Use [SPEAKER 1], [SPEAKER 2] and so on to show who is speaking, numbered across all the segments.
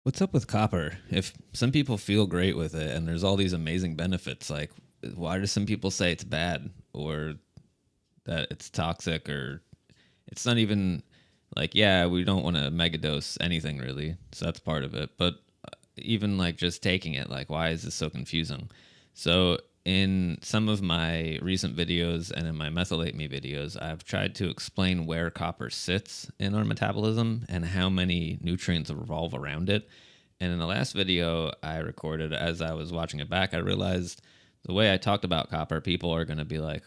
[SPEAKER 1] What's up with copper? If some people feel great with it and there's all these amazing benefits, like why do some people say it's bad or that it's toxic or it's not even like, yeah, we don't want to megadose anything really. So that's part of it. But even like just taking it, like, why is this so confusing? So in some of my recent videos and in my methylate me videos, I've tried to explain where copper sits in our metabolism and how many nutrients revolve around it. And in the last video I recorded, as I was watching it back, I realized the way I talked about copper, people are going to be like,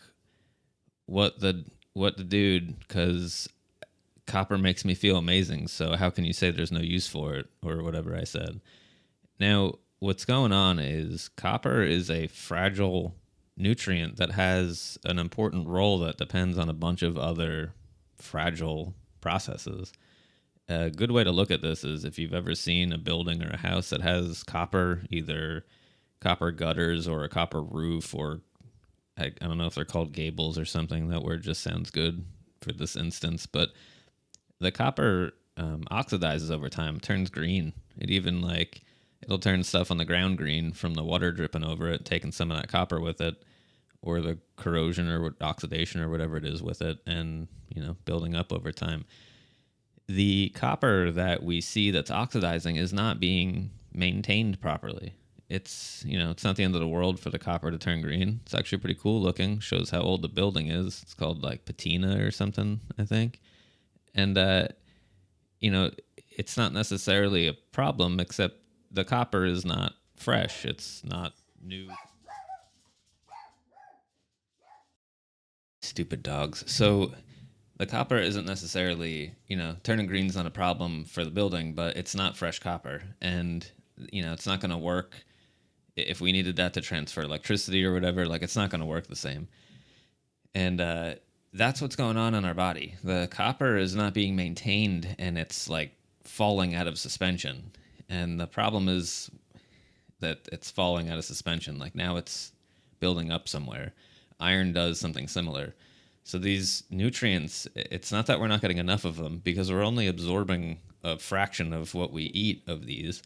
[SPEAKER 1] "What the dude?" Because copper makes me feel amazing. So how can you say there's no use for it or whatever I said? Now, what's going on is copper is a fragile nutrient that has an important role that depends on a bunch of other fragile processes. A good way to look at this is if you've ever seen a building or a house that has copper, either copper gutters or a copper roof, or I don't know if they're called gables or something. That word just sounds good for this instance. But the copper oxidizes over time, it turns green. It even like it'll turn stuff on the ground green from the water dripping over it, taking some of that copper with it, or the corrosion or oxidation or whatever it is with it, and building up over time. The copper that we see that's oxidizing is not being maintained properly. It's not the end of the world for the copper to turn green. It's actually pretty cool looking. Shows how old the building is. It's called like patina or something, I think. And you know, it's not necessarily a problem, except the copper is not fresh. It's not new. Stupid dogs. So the copper isn't necessarily, turning green's not a problem for the building, but it's not fresh copper. And, it's not going to work if we needed that to transfer electricity or whatever. Like, it's not going to work the same. And that's what's going on in our body. The copper is not being maintained and it's like falling out of suspension. And the problem is that it's falling out of suspension. Like now it's building up somewhere. Iron does something similar. So these nutrients, it's not that we're not getting enough of them because we're only absorbing a fraction of what we eat of these.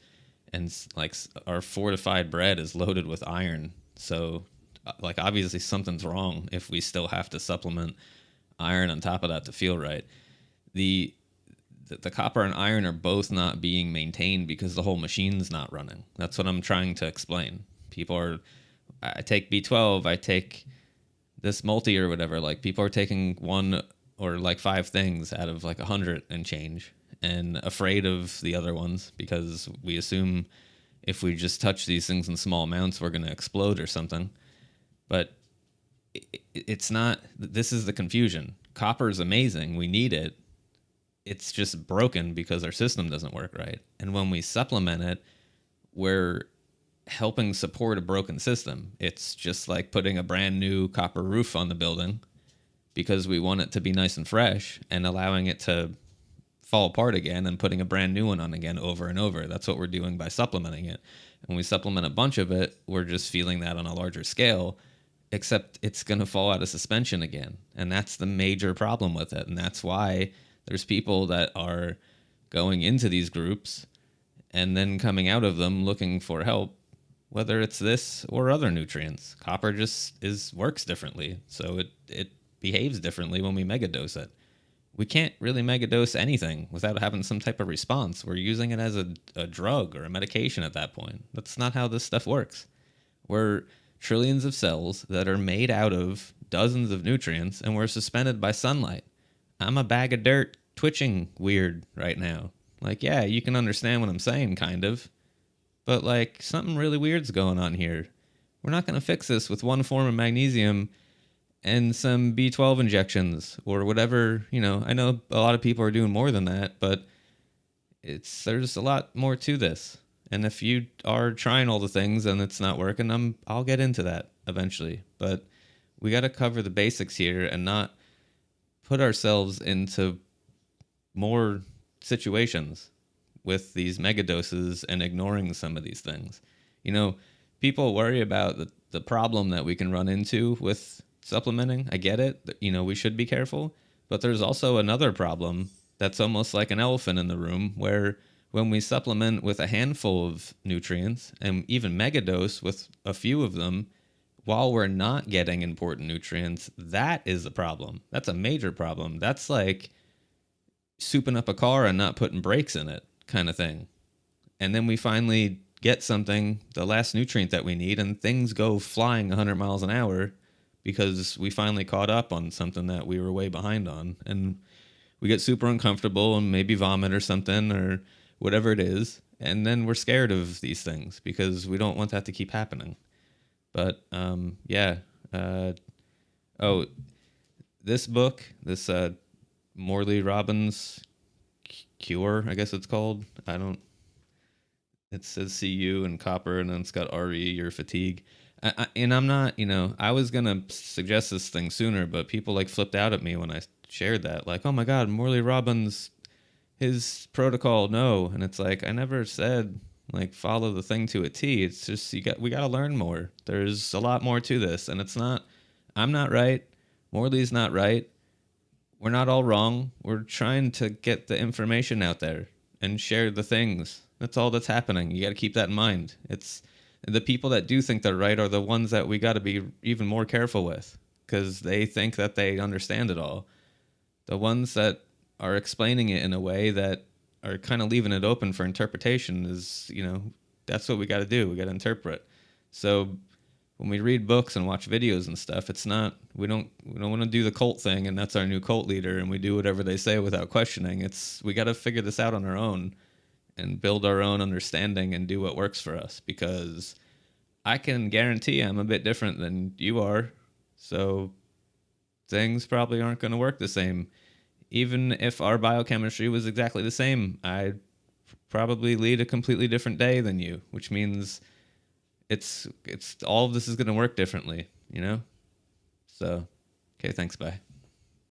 [SPEAKER 1] And like our fortified bread is loaded with iron. So like obviously something's wrong if we still have to supplement iron on top of that to feel right. The copper and iron are both not being maintained because the whole machine's not running. That's what I'm trying to explain. I take B12, I take this multi or whatever. Like people are taking one or like five things out of like 100 and change and afraid of the other ones because we assume if we just touch these things in small amounts, we're going to explode or something. But it's not, this is the confusion. Copper is amazing. We need it. It's just broken because our system doesn't work right. And when we supplement it, we're helping support a broken system. It's just like putting a brand new copper roof on the building because we want it to be nice and fresh and allowing it to fall apart again and putting a brand new one on again over and over. That's what we're doing by supplementing it. When we supplement a bunch of it, we're just feeling that on a larger scale, except it's going to fall out of suspension again. And that's the major problem with it. And that's why there's people that are going into these groups and then coming out of them looking for help, whether it's this or other nutrients. Copper just works differently, so it behaves differently when we megadose it. We can't really megadose anything without having some type of response. We're using it as a drug or a medication at that point. That's not how this stuff works. We're trillions of cells that are made out of dozens of nutrients, and we're suspended by sunlight. I'm a bag of dirt twitching weird right now. Like, yeah, you can understand what I'm saying, kind of. But, like, something really weird's going on here. We're not going to fix this with one form of magnesium and some B12 injections or whatever. I know a lot of people are doing more than that, but there's a lot more to this. And if you are trying all the things and it's not working, I'll get into that eventually. But we got to cover the basics here and not put ourselves into more situations with these megadoses and ignoring some of these things. People worry about the problem that we can run into with supplementing. I get it. We should be careful. But there's also another problem that's almost like an elephant in the room where when we supplement with a handful of nutrients and even megadose with a few of them, while we're not getting important nutrients, that is a problem. That's a major problem. That's like souping up a car and not putting brakes in it kind of thing. And then we finally get something, the last nutrient that we need, and things go flying 100 miles an hour because we finally caught up on something that we were way behind on. And we get super uncomfortable and maybe vomit or something or whatever it is. And then we're scared of these things because we don't want that to keep happening. But yeah. Oh, this book, this Morley Robbins Cure, I guess it's called. I don't. It says CU and copper, and then it's got RE or fatigue. And I'm not, I was gonna suggest this thing sooner, but people like flipped out at me when I shared that. Like, oh my God, Morley Robbins, his protocol, no. And it's like I never said like follow the thing to a T. It's just we got to learn more. There's a lot more to this, and it's not. I'm not right. Morley's not right. We're not all wrong. We're trying to get the information out there and share the things. That's all that's happening. You got to keep that in mind. It's the people that do think they're right are the ones that we got to be even more careful with because they think that they understand it all. The ones that are explaining it in a way that are kind of leaving it open for interpretation is, that's what we got to do. We got to interpret. So when we read books and watch videos and stuff, it's not we don't want to do the cult thing and that's our new cult leader and we do whatever they say without questioning. It's we got to figure this out on our own and build our own understanding and do what works for us because I can guarantee I'm a bit different than you are. So things probably aren't going to work the same. Even if our biochemistry was exactly the same, I'd probably lead a completely different day than you, which means it's all of this is going to work differently, So, okay, thanks, bye.